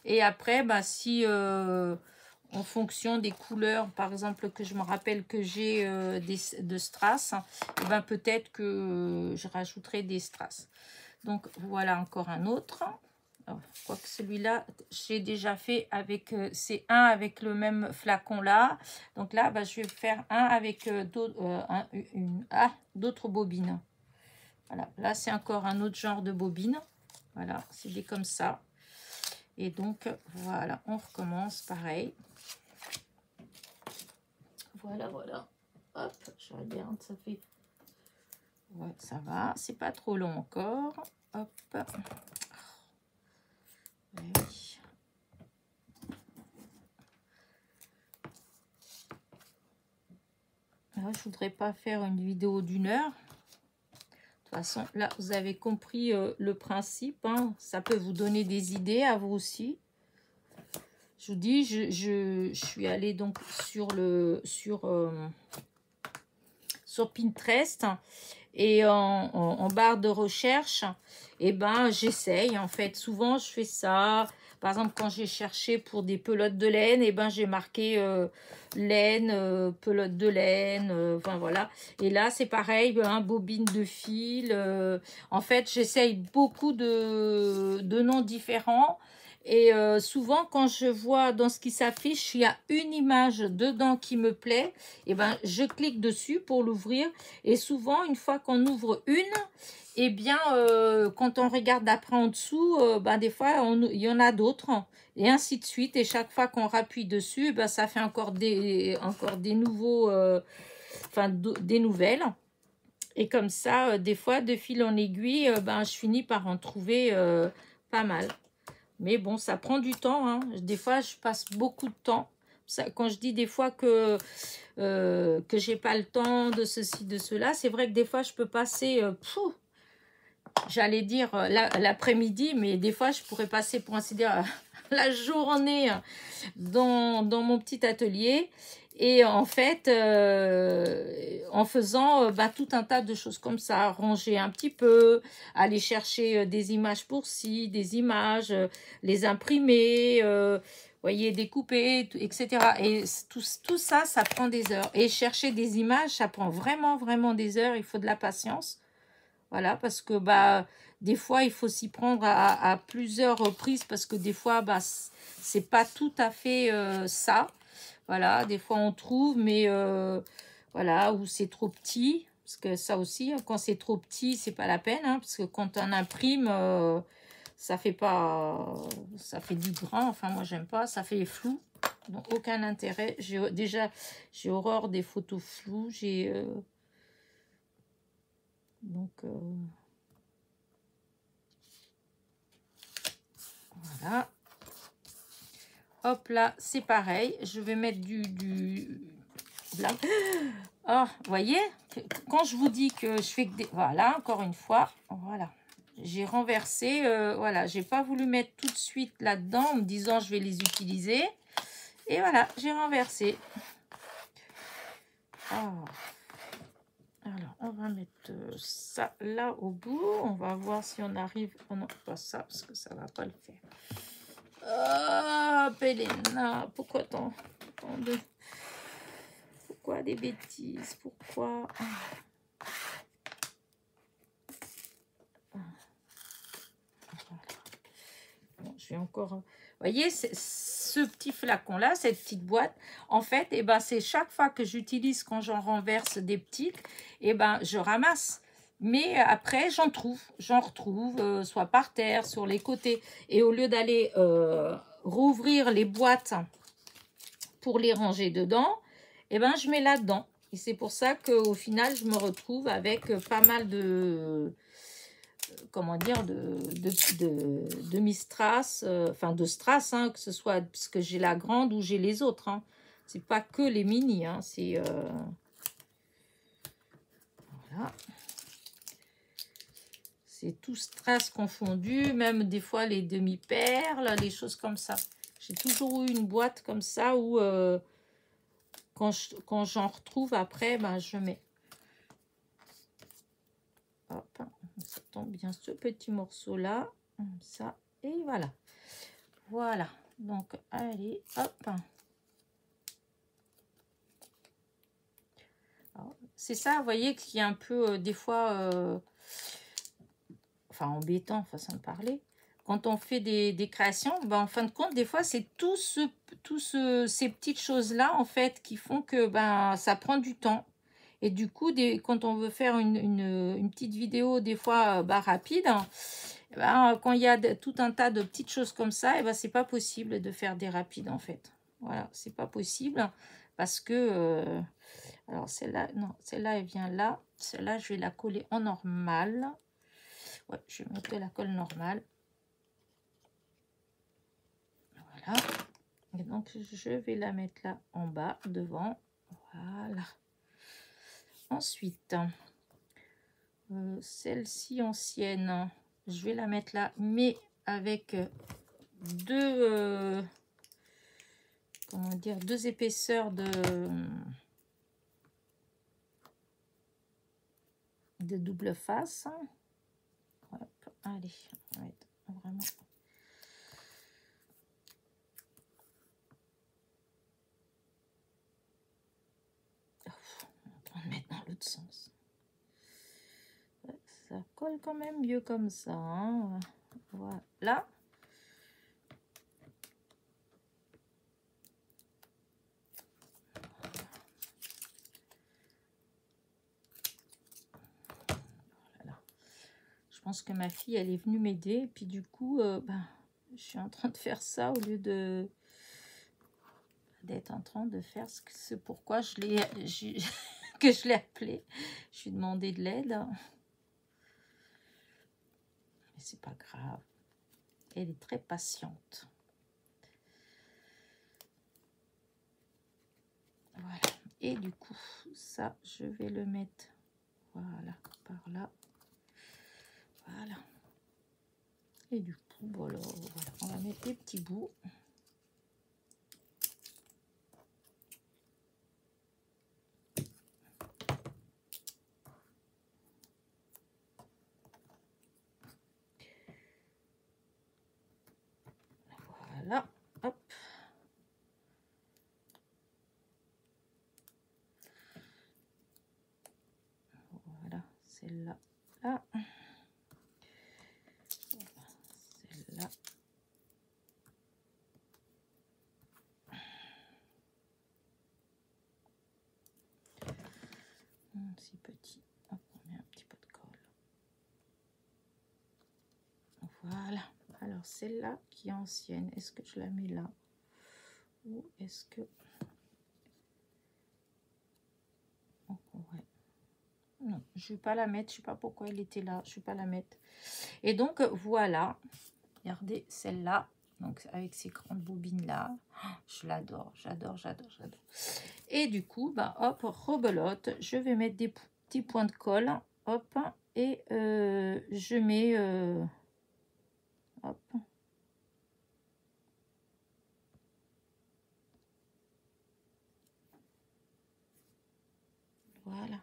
Et après, bah, si en fonction des couleurs, par exemple, que je me rappelle que j'ai de strass, et ben, peut-être que je rajouterai des strass. Donc, voilà encore un autre. Je crois que celui-là, j'ai déjà fait avec... c'est un avec le même flacon là. Donc là, bah, je vais faire un avec d'autres bobines. Voilà, là, c'est encore un autre genre de bobine. Voilà, c'est des comme ça. Et donc, voilà, on recommence pareil. Voilà, voilà. Hop, je regarde, ça fait... Ouais, ça va. C'est pas trop long encore. Hop. Oui. Là, je voudrais pas faire une vidéo d'1 heure. De toute façon, là, vous avez compris le principe. Hein. Ça peut vous donner des idées à vous aussi. Je vous dis, je suis allée donc sur Pinterest et en barre de recherche, et ben j'essaye en fait. Souvent je fais ça. Par exemple, quand j'ai cherché pour des pelotes de laine, et ben j'ai marqué laine, pelote de laine, enfin voilà. Et là c'est pareil, hein, bobine de fil. En fait, j'essaye beaucoup de noms différents. Et souvent, quand je vois dans ce qui s'affiche, il y a une image dedans qui me plaît, et ben je clique dessus pour l'ouvrir. Et souvent, une fois qu'on ouvre une, et bien, quand on regarde après en dessous, ben, des fois, il y en a d'autres, et ainsi de suite. Et chaque fois qu'on rappuie dessus, ben, ça fait encore des nouveaux, des nouvelles. Et comme ça, des fois, de fil en aiguille, ben, je finis par en trouver pas mal. Mais bon, ça prend du temps. Hein. Des fois, je passe beaucoup de temps. Ça, quand je dis des fois que j'ai pas le temps de ceci, de cela, c'est vrai que des fois, je peux passer, j'allais dire l'après-midi, mais des fois, je pourrais passer, pour ainsi dire, la journée dans mon petit atelier. Et en fait, en faisant tout un tas de choses comme ça, ranger un petit peu, aller chercher des images pour ci, des images, les imprimer, voyez, découper, etc. Et tout ça, ça prend des heures. Et chercher des images, ça prend vraiment, vraiment des heures. Il faut de la patience. Voilà, parce que des fois, il faut s'y prendre à plusieurs reprises, parce que des fois, c'est pas tout à fait ça. Voilà, des fois on trouve, mais voilà, ou c'est trop petit. Parce que ça aussi, quand c'est trop petit, c'est pas la peine. Hein, parce que quand on imprime, ça fait pas... Ça fait du grand. Enfin, moi, j'aime pas. Ça fait flou. Donc, aucun intérêt. J'ai horreur des photos floues. Donc... voilà. Hop là, c'est pareil. Je vais mettre du blanc. Oh, vous voyez, quand je vous dis que je fais que des... Voilà, encore une fois, voilà. J'ai renversé, voilà. J'ai pas voulu mettre tout de suite là-dedans en me disant je vais les utiliser. Et voilà, j'ai renversé. Oh. Alors, on va mettre ça là au bout. On va voir si on arrive... Oh non, pas ça, parce que ça va pas le faire. Ah, Pélina, pourquoi tant de... Pourquoi des bêtises? Pourquoi? Bon, je vais encore... Vous voyez, ce petit flacon-là, cette petite boîte, en fait, c'est chaque fois que j'utilise, quand j'en renverse des petites, je ramasse. Mais après, j'en retrouve, soit par terre, sur les côtés. Et au lieu d'aller rouvrir les boîtes pour les ranger dedans, eh ben, je mets là-dedans. Et c'est pour ça qu'au final, je me retrouve avec pas mal de, comment dire, de mi-strass, enfin de strass, hein, que ce soit parce que j'ai la grande ou j'ai les autres. Hein. C'est pas que les mini, hein, c'est... voilà. C'est tout strass confondu, même des fois les demi-perles, les choses comme ça. J'ai toujours eu une boîte comme ça où quand j'en retrouve après, ben, je mets. Hop, ça tombe bien ce petit morceau là, comme ça, et voilà. Voilà, donc allez, hop. C'est ça, vous voyez qu'il y a un peu, des fois, enfin embêtant, façon de parler. Quand on fait des créations, ben, en fin de compte, des fois, c'est ces petites choses-là, en fait, qui font que ben, ça prend du temps. Et du coup, quand on veut faire une petite vidéo, des fois, bah, rapide, ben, quand il y a tout un tas de petites choses comme ça, et ben, c'est pas possible de faire des rapides, en fait. Voilà, c'est pas possible parce que... alors, celle-là, non, celle-là, elle vient là. Celle-là, je vais la coller en normal. Ouais, je vais mettre la colle normale. Voilà. Et donc, je vais la mettre là en bas, devant. Voilà. Ensuite, celle-ci ancienne, je vais la mettre là, mais avec deux, comment dire, deux épaisseurs de double face. Hop, allez, on va mettre vraiment... On va mettre dans l'autre sens. Ça colle quand même mieux comme ça. Hein. Voilà. Je pense que ma fille, elle est venue m'aider. Et puis du coup, ben, je suis en train de faire ça au lieu d'être en train de faire ce pourquoi que je l'ai appelée. Je lui ai demandé de l'aide. Mais c'est pas grave. Elle est très patiente. Voilà. Et du coup, ça, je vais le mettre, voilà, par là. Voilà. Et du coup, voilà, on va mettre des petits bouts. Voilà, hop. Voilà, celle-là, là. Celle-là. Si petit, hop, on met un petit peu de colle. Voilà. Alors celle-là qui est ancienne, est-ce que je la mets là ou est-ce que... Oh, ouais. Non, je vais pas la mettre. Je sais pas pourquoi elle était là. Je vais pas la mettre. Et donc voilà. Regardez celle-là. Donc avec ces grandes bobines là. Oh, je l'adore. J'adore, j'adore, j'adore. Et du coup, bah hop, rebelote. Je vais mettre des petits points de colle. Hop. Et je mets... hop. Voilà.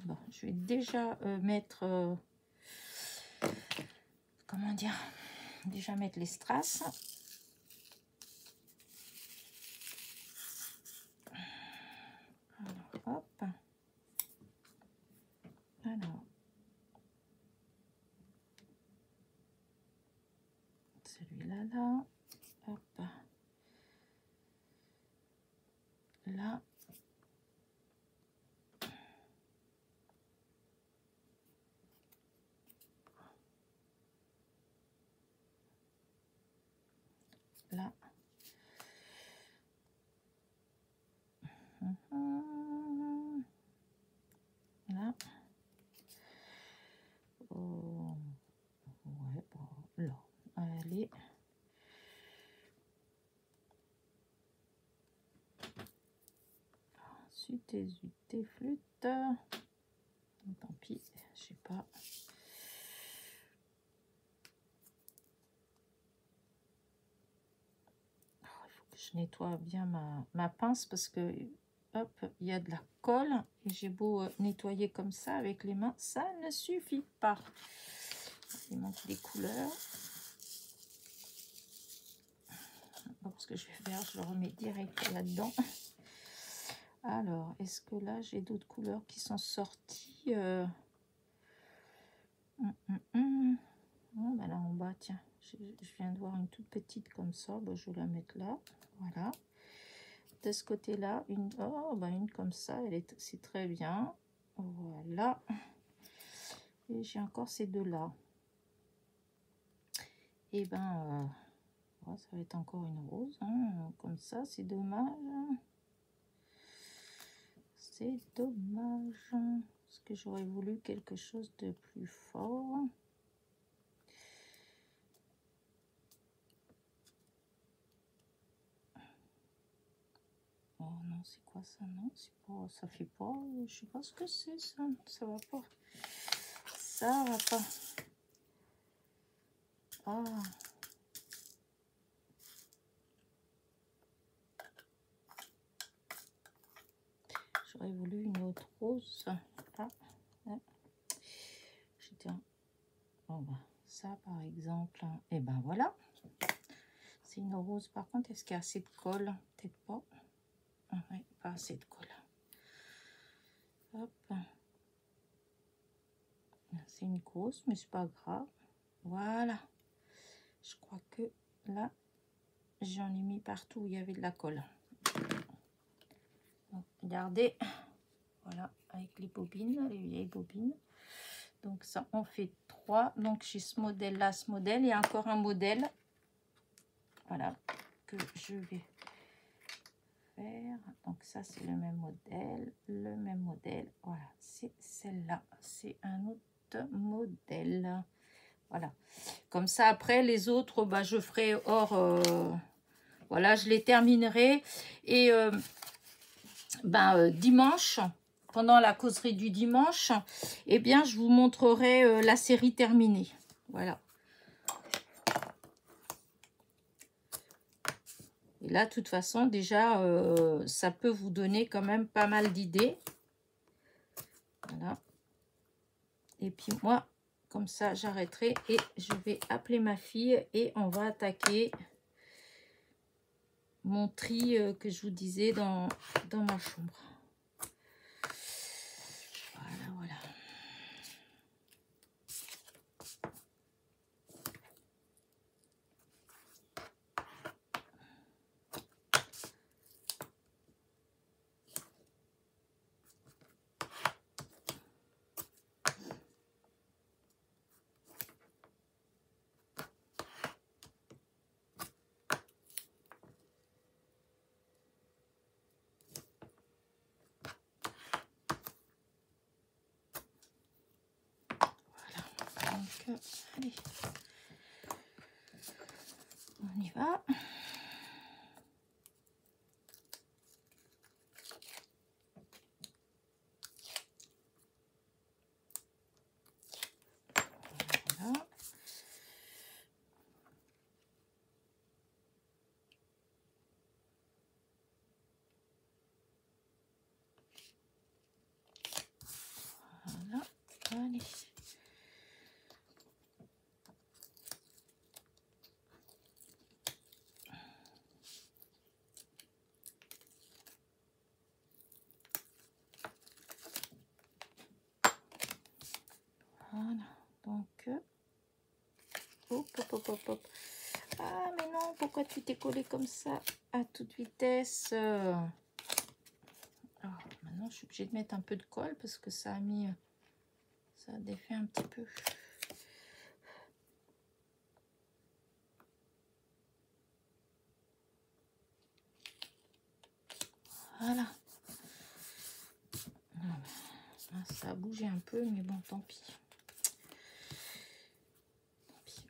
Bon, je vais déjà mettre... comment dire? Déjà mettre les strass. Alors, hop. Alors. Celui-là, là. Hop. Là. là. Là. Oh. Ouais, bon, là. Allez. Ensuite, tes flûtes. Tant pis, je sais pas. Il faut que je nettoie bien ma pince parce que hop, il y a de la colle et j'ai beau nettoyer comme ça avec les mains, ça ne suffit pas. Il manque des couleurs. Ce que je vais faire, je le remets direct là-dedans. Alors, est-ce que là, j'ai d'autres couleurs qui sont sorties Oh, ben là en bas, tiens, je viens de voir une toute petite comme ça. Ben, je vais la mettre là. Voilà. De ce côté-là, une, oh, ben une comme ça, c'est très bien. Voilà. Et j'ai encore ces deux-là. Et ben, oh, ça va être encore une rose. Hein, comme ça, c'est dommage. C'est dommage. Parce que j'aurais voulu quelque chose de plus fort. Oh non, c'est quoi ça? Non, c'est pas, ça fait pas, je sais pas ce que c'est ça. Ça va pas. Ça va pas. Ah. J'aurais voulu une autre rose. Ah. Ouais. J'étais un... Oh ben, ça par exemple. Et ben voilà. C'est une rose. Par contre, est-ce qu'il y a assez de colle? Peut-être pas. Ah, ouais, pas assez de colle. Hop. C'est une grosse, mais c'est pas grave. Voilà. Je crois que là, j'en ai mis partout où il y avait de la colle. Donc, regardez. Voilà, avec les bobines, les vieilles bobines. Donc ça, on fait 3. Donc j'ai ce modèle-là, ce modèle. Il y a encore un modèle. Voilà, que je vais faire. Donc ça, c'est le même modèle. Le même modèle. Voilà, c'est celle-là. C'est un autre modèle. Voilà. Comme ça, après, les autres, bah, je ferai hors... voilà, je les terminerai. Et dimanche... Pendant la causerie du dimanche, eh bien, je vous montrerai la série terminée. Voilà. Et là, de toute façon, déjà, ça peut vous donner quand même pas mal d'idées. Voilà. Et puis moi, comme ça, j'arrêterai et je vais appeler ma fille et on va attaquer mon tri que je vous disais dans ma chambre. Voilà, voilà. Donc, allez, on y va. Voilà. Voilà, allez. Voilà, donc, hop, hop, hop, hop, hop. Ah, mais non, pourquoi tu t'es collé comme ça à toute vitesse? Alors, maintenant, je suis obligée de mettre un peu de colle parce que ça a mis, ça a défait un petit peu. Voilà. Ça a bougé un peu, mais bon, tant pis.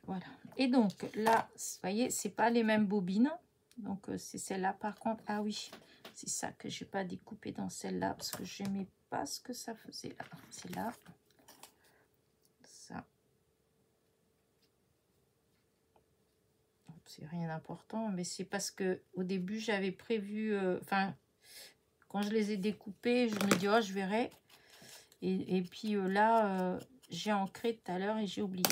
Voilà. Et donc là, vous voyez, c'est pas les mêmes bobines. Donc c'est celle-là par contre. Ah oui, c'est ça que je n'ai pas découpé dans celle-là parce que je n'aimais pas ce que ça faisait là. C'est là. Ça. C'est rien d'important, mais c'est parce que au début j'avais prévu, enfin quand je les ai découpés, je me dis oh je verrai. Et puis là, j'ai ancré tout à l'heure et j'ai oublié.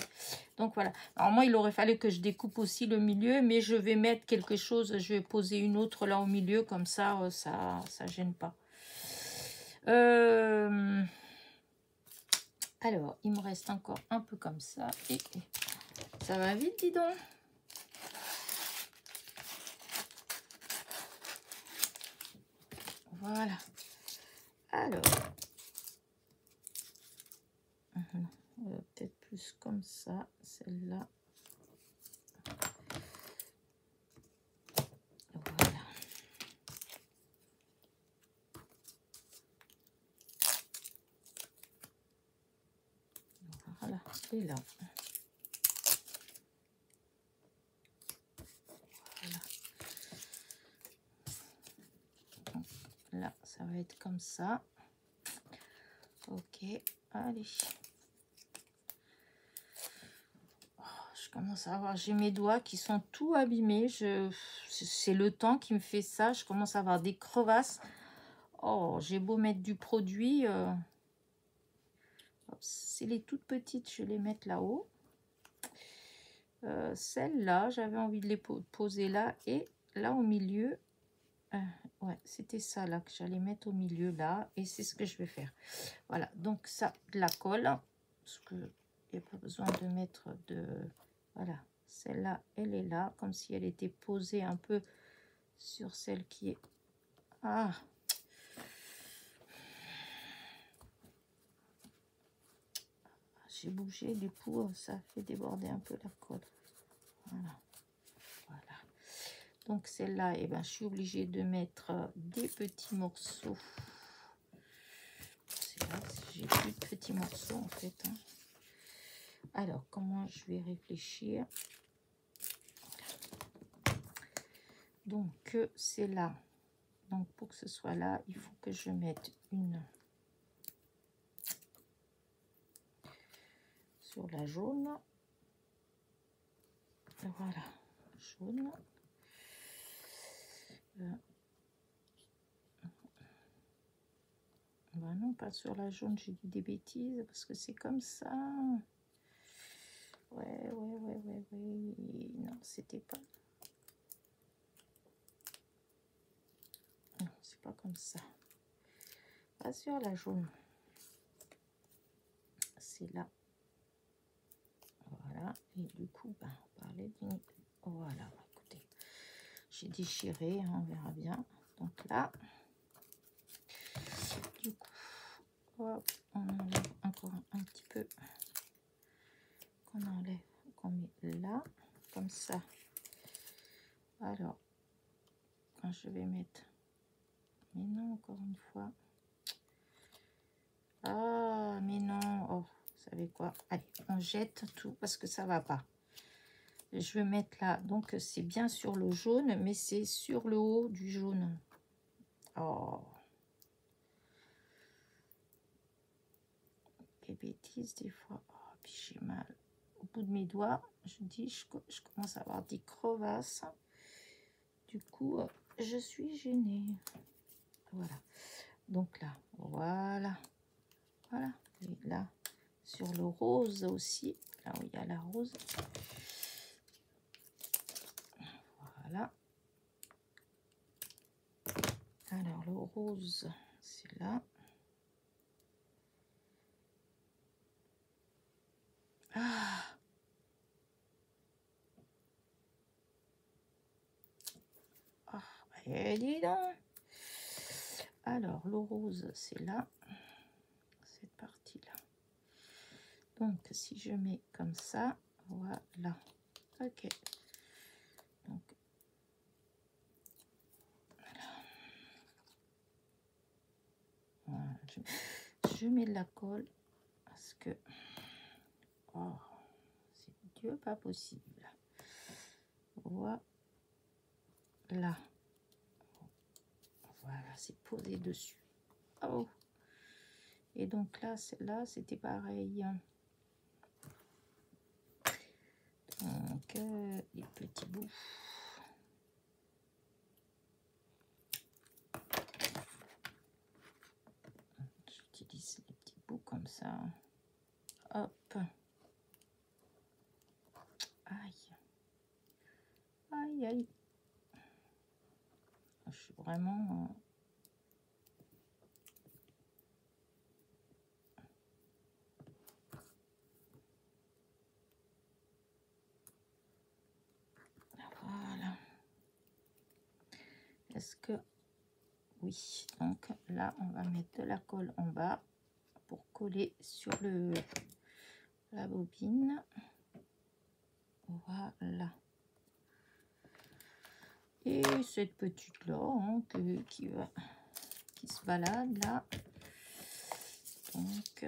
Donc voilà. Alors moi, il aurait fallu que je découpe aussi le milieu, mais je vais mettre quelque chose. Je vais poser une autre là au milieu, comme ça, ça gêne pas. Alors, il me reste encore un peu comme ça. Et ça va vite, dis donc. Voilà. Alors. Peut-être plus comme ça, celle-là. Voilà. Voilà, et là. Voilà. Donc, là, ça va être comme ça. Ok, allez. Je commence à avoir, j'ai mes doigts qui sont tout abîmés. C'est le temps qui me fait ça. Je commence à avoir des crevasses. Oh, j'ai beau mettre du produit. C'est les toutes petites, je vais les mettre là-haut. Celles-là, j'avais envie de les poser là. Et là au milieu, ouais, c'était ça là que j'allais mettre au milieu là. Et c'est ce que je vais faire. Voilà, donc ça, de la colle. Parce que il n'y a pas besoin de mettre de... Voilà, celle-là, elle est là, comme si elle était posée un peu sur celle qui est... Ah! J'ai bougé, du coup, ça fait déborder un peu la colle. Voilà. Voilà. Donc celle-là, eh ben, je suis obligée de mettre des petits morceaux. C'est là, j'ai plus de petits morceaux en fait. Hein. Alors, comment je vais réfléchir? Donc, c'est là. Donc, pour que ce soit là, il faut que je mette une sur la jaune. Voilà, jaune. Ben non, pas sur la jaune, j'ai dit des bêtises, parce que c'est comme ça. Ouais. Non, c'était pas... Non, c'est pas comme ça. Pas sur la jaune. C'est là. Voilà. Et du coup, ben, on parlait d'une... Voilà, écoutez. J'ai déchiré, hein, on verra bien. Donc là... Du coup, hop, on enlève encore un petit peu. Qu'on enlève, qu'on met là, comme ça. Alors, quand je vais mettre... Mais non, encore une fois. Ah, mais non. Oh, vous savez quoi? Allez, on jette tout parce que ça va pas. Je vais mettre là. Donc, c'est bien sur le jaune, mais c'est sur le haut du jaune. Oh. Quelle bêtise des fois. Oh, puis j'ai mal au bout de mes doigts. Je dis, je commence à avoir des crevasses. Du coup, je suis gênée. Voilà. Donc là, voilà. Voilà. Et là, sur le rose aussi. Là où il y a la rose. Voilà. Alors, le rose, c'est là. Ah! Ah, et dis donc. Alors, le rose, c'est là. Cette partie-là. Donc, si je mets comme ça, voilà. Ok. Donc, voilà. je mets de la colle parce que oh, c'est Dieu pas possible. Voilà, voilà, c'est posé dessus. Oh, et donc là, celle-là, c'était pareil. Donc les petits bouts. J'utilise les petits bouts comme ça. Hop. Aïe. Aïe, aïe. Je suis vraiment... Voilà. Est-ce que... Oui. Donc là, on va mettre de la colle en bas pour coller sur la bobine. Voilà. Et cette petite là hein, qui se balade là. Donc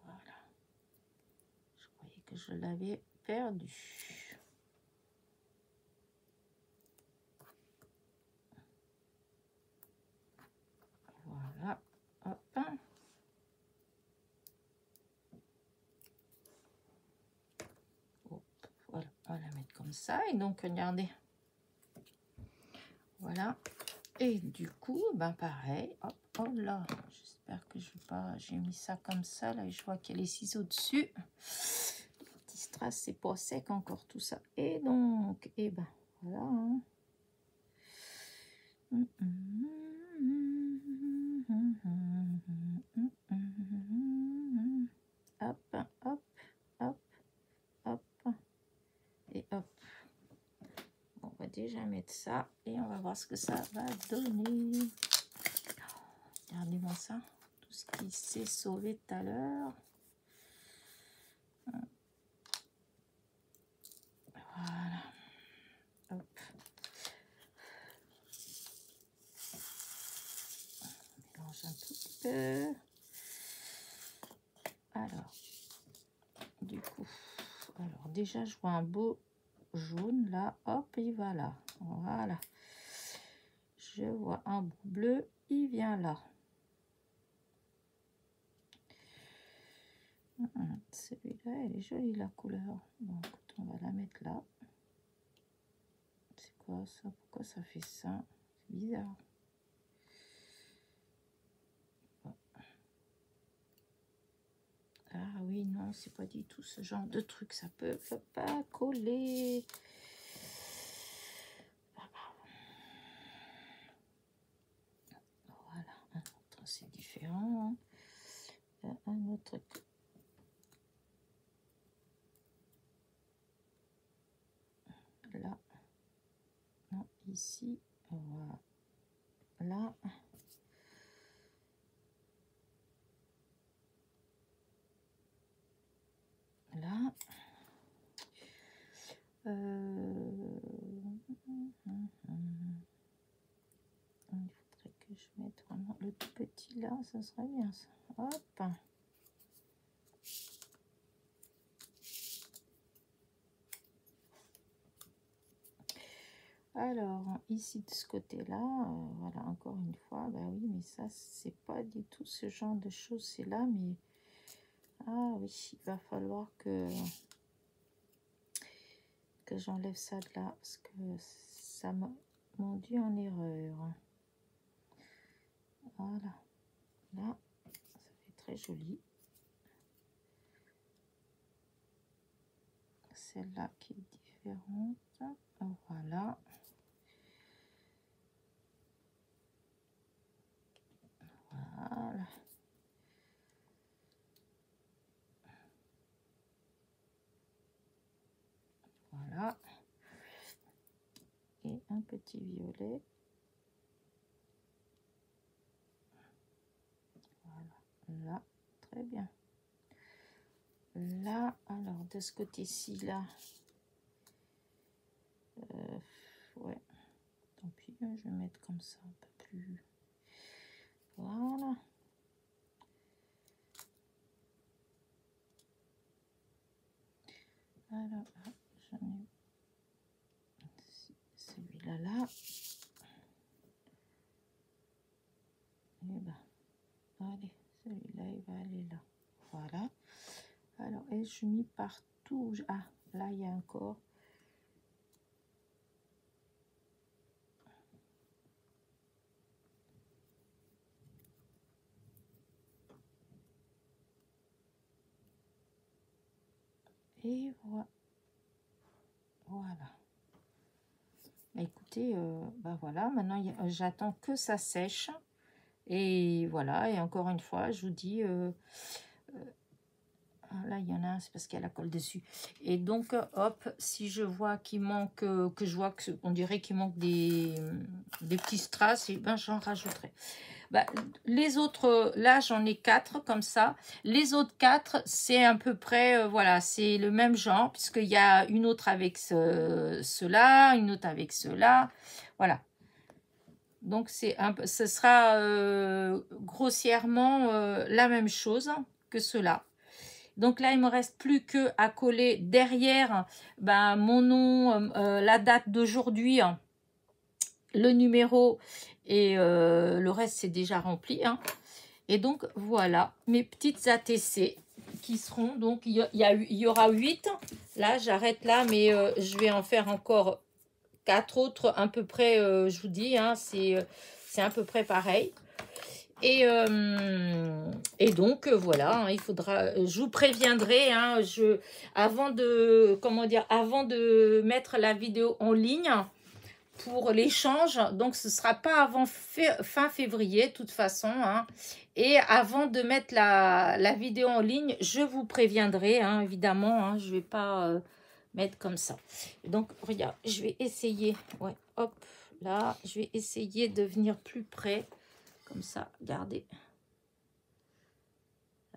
voilà. Je croyais que je l'avais perdu. Voilà. Hop. Voilà, on va la mettre comme ça. Et donc, regardez. Voilà. Et du coup, ben pareil. Hop, oh là. J'espère que je vais pas... J'ai mis ça comme ça. Là, et je vois qu'il y a les ciseaux dessus. Les petits strass, c'est pas sec encore tout ça. Et donc, et ben, voilà. Hein. Hop, hop, hop, hop. Et hop. On va déjà mettre ça et on va voir ce que ça va donner. Regardez-moi ça. Tout ce qui s'est sauvé tout à l'heure. Voilà. Hop. On mélange un tout petit peu. Alors, du coup, alors déjà je vois un beau jaune là. Hop, il va là. Voilà. Je vois un beau bleu, il vient là. Celui-là, elle est jolie la couleur. Donc, on va la mettre là. C'est quoi ça? Pourquoi ça fait ça? C'est bizarre. Ah oui, non, c'est pas du tout ce genre de truc. Ça peut pas coller. Voilà, un autre, c'est différent. Hein. Un autre. Là. Non, ici. Voilà. Là. Là. Il faudrait que je mette vraiment le tout petit là, ça serait bien ça. Hop. Alors, ici de ce côté-là, voilà, encore une fois, bah oui, mais ça, c'est pas du tout ce genre de choses, c'est là, mais... Ah oui, il va falloir que j'enlève ça de là, parce que ça m'a mondu en erreur. Voilà, là, ça fait très joli. Celle-là qui est différente, voilà. Voilà. Voilà. Et un petit violet. Voilà. Là, très bien. là, alors de ce côté-ci, là, ouais, tant pis, je vais mettre comme ça un peu plus, voilà. Alors, j'en ai celui-là, là. Et ben, allez, celui-là, il va aller là. Voilà. Alors, ai-je mis partout? Ah, là, il y a encore. Et voilà. Bah, écoutez, bah voilà, maintenant j'attends que ça sèche. Et voilà, et encore une fois, je vous dis, là il y en a un, c'est parce qu'il y a la colle dessus. Et donc, hop, si je vois qu'il manque, que je vois que on dirait qu'il manque des petits strass, et ben j'en rajouterai. Bah, les autres, là j'en ai 4 comme ça. Les autres 4, c'est à peu près, voilà, c'est le même genre, puisqu'il y a une autre avec cela, une autre avec cela. Voilà. Donc, ce sera grossièrement la même chose que cela. Donc là, il me reste plus que à coller derrière ben, mon nom, la date d'aujourd'hui, le numéro et le reste, c'est déjà rempli. Hein. Et donc, voilà mes petites ATC qui seront, donc, il y aura 8. Là, j'arrête là, mais je vais en faire encore 4 autres à peu près, je vous dis, hein, c'est à peu près pareil. Et donc, voilà, hein, il faudra, je vous préviendrai, hein, avant de mettre la vidéo en ligne pour l'échange, donc ce ne sera pas avant fin février, de toute façon, hein, et avant de mettre la vidéo en ligne, je vous préviendrai, hein, évidemment, hein, je ne vais pas mettre comme ça. Donc, regarde, je vais essayer, ouais, hop, là, je vais essayer de venir plus près. Comme ça, regardez.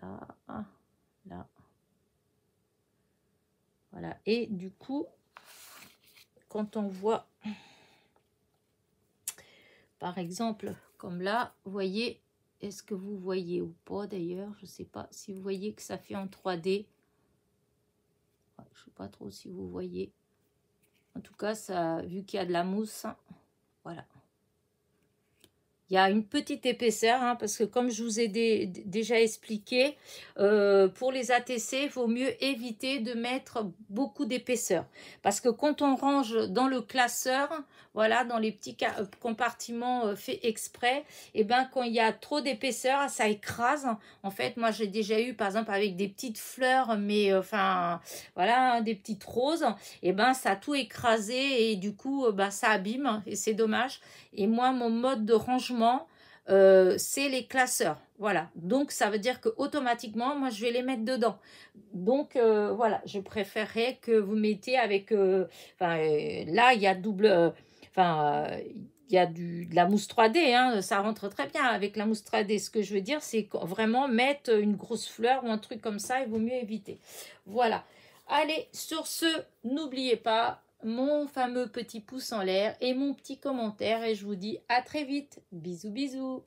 Là, là. Voilà. Et du coup, quand on voit, par exemple, comme là, vous voyez, est-ce que vous voyez ou pas d'ailleurs? Je ne sais pas si vous voyez que ça fait en 3D. Ouais, je ne sais pas trop si vous voyez. En tout cas, ça, vu qu'il y a de la mousse, voilà. Il y a une petite épaisseur, hein, parce que comme je vous ai déjà expliqué, pour les ATC, il vaut mieux éviter de mettre beaucoup d'épaisseur. Parce que quand on range dans le classeur, voilà, dans les petits compartiments faits exprès, et ben quand il y a trop d'épaisseur, ça écrase. En fait, moi j'ai déjà eu, par exemple, avec des petites fleurs, mais enfin, voilà, des petites roses, et ben ça a tout écrasé et du coup, ben, ça abîme et c'est dommage. Et moi, mon mode de rangement, c'est les classeurs. Voilà. Donc, ça veut dire que automatiquement, moi, je vais les mettre dedans. Donc, voilà. Je préférerais que vous mettiez avec... là, il y a double... il y a de la mousse 3D. Hein, ça rentre très bien avec la mousse 3D. Ce que je veux dire, c'est vraiment mettre une grosse fleur ou un truc comme ça. Il vaut mieux éviter. Voilà. Allez, sur ce, n'oubliez pas mon fameux petit pouce en l'air et mon petit commentaire et je vous dis à très vite. Bisous bisous.